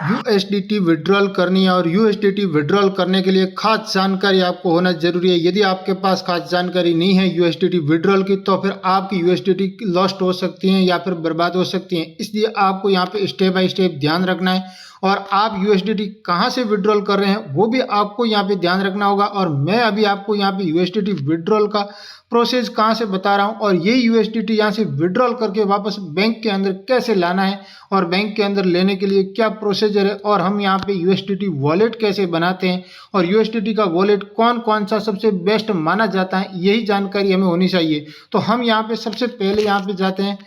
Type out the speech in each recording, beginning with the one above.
USDT withdrawal करनी है और यूएसडीटी विड्रॉल करने के लिए खास जानकारी आपको होना जरूरी है। यदि आपके पास खास जानकारी नहीं है यूएसडीटी विड्रॉल की, तो फिर आपकी यूएसडीटी लॉस्ट हो सकती हैं या फिर बर्बाद हो सकती हैं। इसलिए आपको यहाँ पे स्टेप बाय स्टेप ध्यान रखना है और आप यूएसडीटी कहाँ से विड्रॉल कर रहे हैं वो भी आपको यहाँ पे ध्यान रखना होगा। और मैं अभी आपको यहाँ पे यूएसडीटी विड्रॉल का प्रोसेस कहाँ से बता रहा हूँ और ये यूएसडीटी यहाँ से विड्रॉल करके वापस बैंक के अंदर कैसे लाना है और बैंक के अंदर लेने के लिए क्या प्रोसीजर है और हम यहाँ पे यूएसडीटी वॉलेट कैसे बनाते हैं और यूएसडीटी का वॉलेट कौन कौन सा सबसे बेस्ट माना जाता है, यही जानकारी हमें होनी चाहिए। तो हम यहाँ पे सबसे पहले यहाँ पे जाते हैं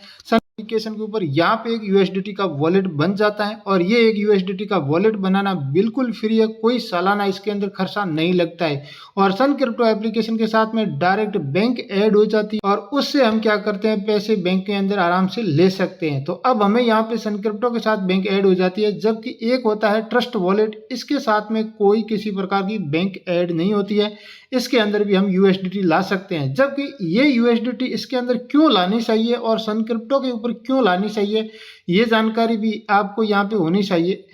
एप्लीकेशन के ऊपर। यहाँ पे एक यूएसडीटी का वॉलेट बन जाता है और ये एक यूएसडीटी का वॉलेट बनाना बिल्कुल फ्री है, कोई सालाना इसके अंदर खर्चा नहीं लगता है और सन क्रिप्टो एप्लीकेशन के साथ में डायरेक्ट बैंक ऐड हो जाती है और उससे हम क्या करते हैं, पैसे बैंक के अंदर आराम से ले सकते हैं। तो अब हमें यहाँ पे सन क्रिप्टो के साथ बैंक ऐड हो जाती है, जबकि एक होता है ट्रस्ट वॉलेट, इसके साथ में कोई किसी प्रकार की बैंक ऐड नहीं होती है। इसके अंदर भी हम यूएसडीटी ला सकते हैं, जबकि ये यूएसडीटी इसके अंदर क्यों लानी चाहिए और सन क्रिप्टो के ऊपर क्यों लानी चाहिए, ये जानकारी भी आपको यहाँ पे होनी चाहिए।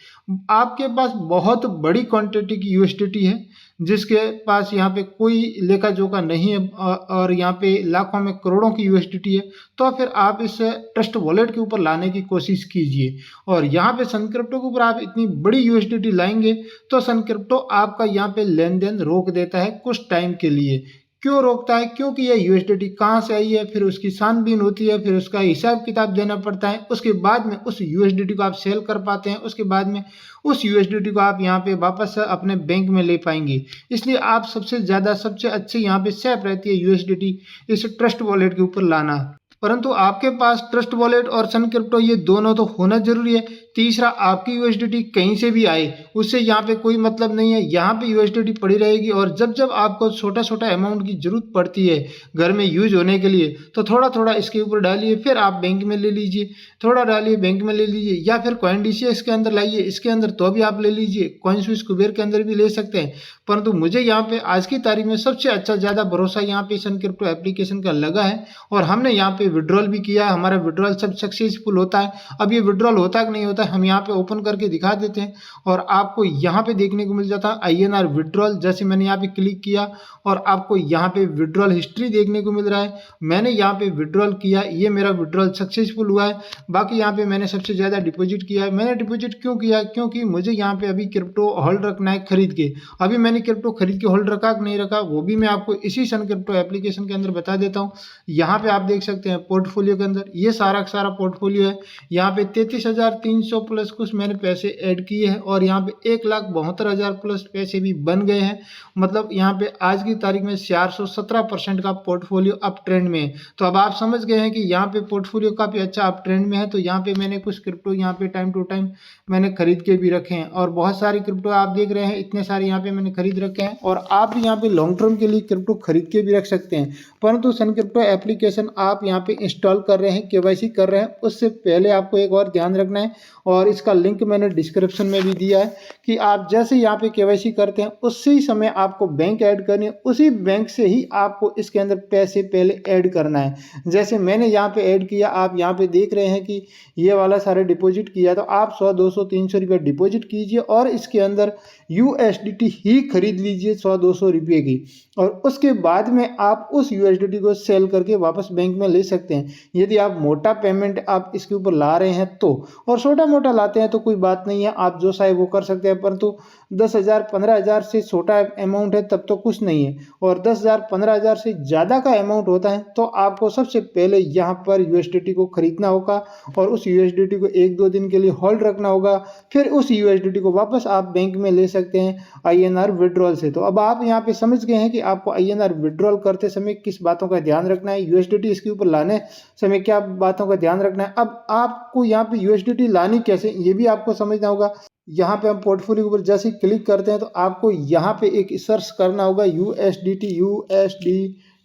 आपके पास बहुत बड़ी क्वांटिटी की यूएसडीटी है जिसके पास यहाँ पे कोई लेखा जोखा नहीं है और यहाँ पे लाखों में करोड़ों की यूएसडीटी है, तो फिर आप इस ट्रस्ट वॉलेट के ऊपर लाने की कोशिश कीजिए। और यहाँ पे सन क्रिप्टो के ऊपर आप इतनी बड़ी यूएसडीटी लाएंगे तो सन क्रिप्टो आपका यहाँ पे लेन देन रोक देता है कुछ टाइम के लिए। क्यों रोकता है? क्योंकि ये यूएसडीटी कहाँ से आई है, फिर उसकी छानबीन होती है, फिर उसका हिसाब किताब देना पड़ता है, उसके बाद में उस यूएसडीटी को आप सेल कर पाते हैं, उसके बाद में उस यूएसडीटी को आप यहाँ पे वापस अपने बैंक में ले पाएंगे। इसलिए आप सबसे अच्छी यहाँ पे सेफ रहती है यूएसडीटी इस ट्रस्ट वॉलेट के ऊपर लाना। परंतु आपके पास ट्रस्ट वॉलेट और सन क्रिप्टो ये दोनों तो होना जरूरी है। तीसरा, आपकी यूएसडीटी कहीं से भी आए उससे यहाँ पे कोई मतलब नहीं है, यहाँ पे यूएसडीटी पड़ी रहेगी और जब जब आपको छोटा छोटा अमाउंट की जरूरत पड़ती है घर में यूज होने के लिए तो थोड़ा थोड़ा इसके ऊपर डालिए, फिर आप बैंक में ले लीजिए, थोड़ा डालिए बैंक में ले लीजिए, या फिर कॉइनडीसीएक्स के अंदर लाइए, इसके अंदर तो भी आप ले लीजिए, कॉइनस्विच कुबेर के अंदर भी ले सकते हैं। परंतु मुझे यहाँ पे आज की तारीख में सबसे अच्छा ज़्यादा भरोसा यहाँ पे सन क्रिप्टो एप्लीकेशन का लगा है और हमने यहाँ पे विड्रॉल भी किया है, हमारा विड्रॉल सब सक्सेसफुल होता है। अब ये विड्रॉल होता है कि नहीं होता है हम यहाँ पे ओपन करके दिखा देते हैं और आपको यहाँ पे देखने को मिल जाता है आईएनआर विड्रॉल। जैसे मैंने यहाँ पे क्लिक किया और आपको यहाँ पे विड्रॉल हिस्ट्री देखने को मिल रहा है, मैंने यहाँ पे विड्रॉल किया, ये मेरा विड्रॉल सक्सेसफुल हुआ है। बाकी यहाँ पे मैंने सबसे ज़्यादा डिपॉजिट किया है। मैंने डिपॉजिट क्यों किया? क्योंकि मुझे यहाँ पे अभी क्रिप्टो होल्ड रखना है खरीद के। अभी मैंने क्रिप्टो खरीद के होल्ड रखा कि नहीं रखा वो भी मैं आपको इसी सन क्रिप्टो एप्लीकेशन के अंदर बता देता हूँ। यहाँ पे आप देख सकते हैं पोर्टफोलियो के अंदर ये सारा पोर्टफोलियो है। यहाँ पे 33,300 प्लस कुछ मैंने पैसे ऐड किए हैं और यहाँ पे 1,72,000 प्लस पैसे भी बन गए हैं। मतलब यहाँ पे आज की तारीख में 417% का पोर्टफोलियो अप ट्रेंड में है। तो अब आप समझ गए हैं कि यहाँ पे पोर्टफोलियो काफ़ी अच्छा अप ट्रेंड में है। तो यहाँ पे मैंने कुछ क्रिप्टो यहाँ पे टाइम टू टाइम मैंने खरीद के भी रखे हैं और बहुत सारी क्रिप्टो आप देख रहे हैं, इतने सारे यहाँ पे मैंने खरीद रखे हैं और आप भी यहाँ पे लॉन्ग टर्म के लिए क्रिप्टो खरीद के भी रख सकते हैं। परंतु सन क्रिप्टो एप्लीकेशन आप यहाँ पे इंस्टॉल कर रहे हैं, केवाईसी कर रहे हैं, उससे पहले आपको एक और ध्यान रखना है और इसका लिंक मैंने डिस्क्रिप्शन में भी दिया है कि आप जैसे यहाँ पे केवाईसी करते हैं उसी समय आपको बैंक ऐड करनी है, उसी बैंक से ही आपको इसके अंदर पैसे पहले ऐड करना है। जैसे मैंने यहाँ पे ऐड किया, आप यहाँ पे देख रहे हैं कि ये वाला सारे डिपॉजिट किया, तो आप 100, 200, 300 रुपये डिपॉजिट कीजिए और इसके अंदर यूएसडीटी ही खरीद लीजिए 100, 200 रुपये की और उसके बाद में आप उस यूएसडीटी को सेल करके वापस बैंक में ले सकते हैं। यदि आप मोटा पेमेंट आप इसके ऊपर ला रहे हैं तो, और छोटा मोटा लाते हैं तो कोई बात नहीं है, आप जो चाहे वो कर सकते हैं। परंतु 10,000, 15,000 से छोटा अमाउंट है तब तो कुछ नहीं है और 10,000, 15,000 से ज़्यादा का अमाउंट होता है तो आपको सबसे पहले यहाँ पर यूएसडीटी को खरीदना होगा और उस यूएसडीटी को 1-2 दिन के लिए होल्ड रखना होगा, फिर उस यूएसडीटी को वापस आप बैंक में ले सकते हैं आईएनआर विड्रॉल से। तो अब आप यहाँ पे समझ गए हैं कि आपको आईएनआर विड्रॉल करते समय किस बातों का ध्यान रखना है, यूएसडीटी इसके ऊपर लाने समय क्या बातों का ध्यान रखना है। अब आपको यहाँ पे यूएसडीटी लानी कैसे ये भी आपको समझना होगा। यहाँ पे हम पोर्टफोलियो के ऊपर जैसे क्लिक करते हैं तो आपको यहाँ पे एक सर्च करना होगा यूएसडीटी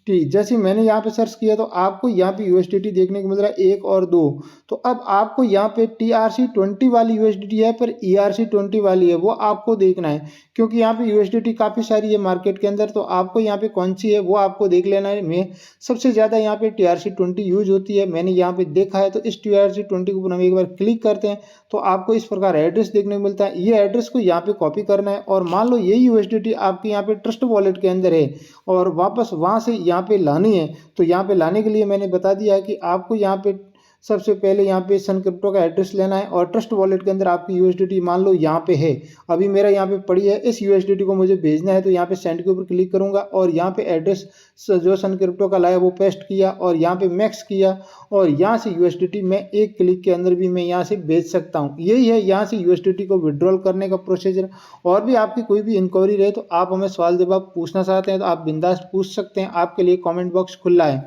जैसे मैंने यहाँ पे सर्च किया तो आपको यहाँ पे यूएसडीटी देखने को मिल रहा है 1 और 2। तो अब आपको यहाँ पे TRC20 वाली यूएसडीटी है पर ERC20 वाली है, वो आपको देखना है, क्योंकि यहाँ पे यूएसडीटी काफ़ी सारी है मार्केट के अंदर। तो आपको यहाँ पे कौन सी है वो आपको देख लेना है। मैं सबसे ज़्यादा यहाँ पे TRC20 यूज होती है, मैंने यहाँ पे देखा है। तो इस TRC20 के ऊपर हम एक बार क्लिक करते हैं तो आपको इस प्रकार एड्रेस देखने को मिलता है। ये एड्रेस को यहाँ पे कॉपी करना है और मान लो यही यूएसडीटी आपके यहाँ पे ट्रस्ट वॉलेट के अंदर है और वापस वहाँ से यहाँ पे लानी है। तो यहाँ पे लाने के लिए मैंने बता दिया है कि आपको यहाँ पे सबसे पहले यहाँ पे सन क्रिप्टो का एड्रेस लेना है और ट्रस्ट वॉलेट के अंदर आपकी यूएसडीटी मान लो यहाँ पे है, अभी मेरा यहाँ पे पड़ी है, इस यूएसडीटी को मुझे भेजना है। तो यहाँ पे सेंड के ऊपर क्लिक करूंगा और यहाँ पे एड्रेस जो सन क्रिप्टो का लाया वो पेस्ट किया और यहाँ पे मैक्स किया और यहाँ से यूएसडीटी मैं एक क्लिक के अंदर भी मैं यहाँ से भेज सकता हूँ। यही है यहाँ से यूएसडीटी को विड्रॉल करने का प्रोसीजर। और भी आपकी कोई भी इंक्वायरी रहे तो आप हमें सवाल जवाब पूछना चाहते हैं तो आप बिंदास पूछ सकते हैं, आपके लिए कॉमेंट बॉक्स खुला है।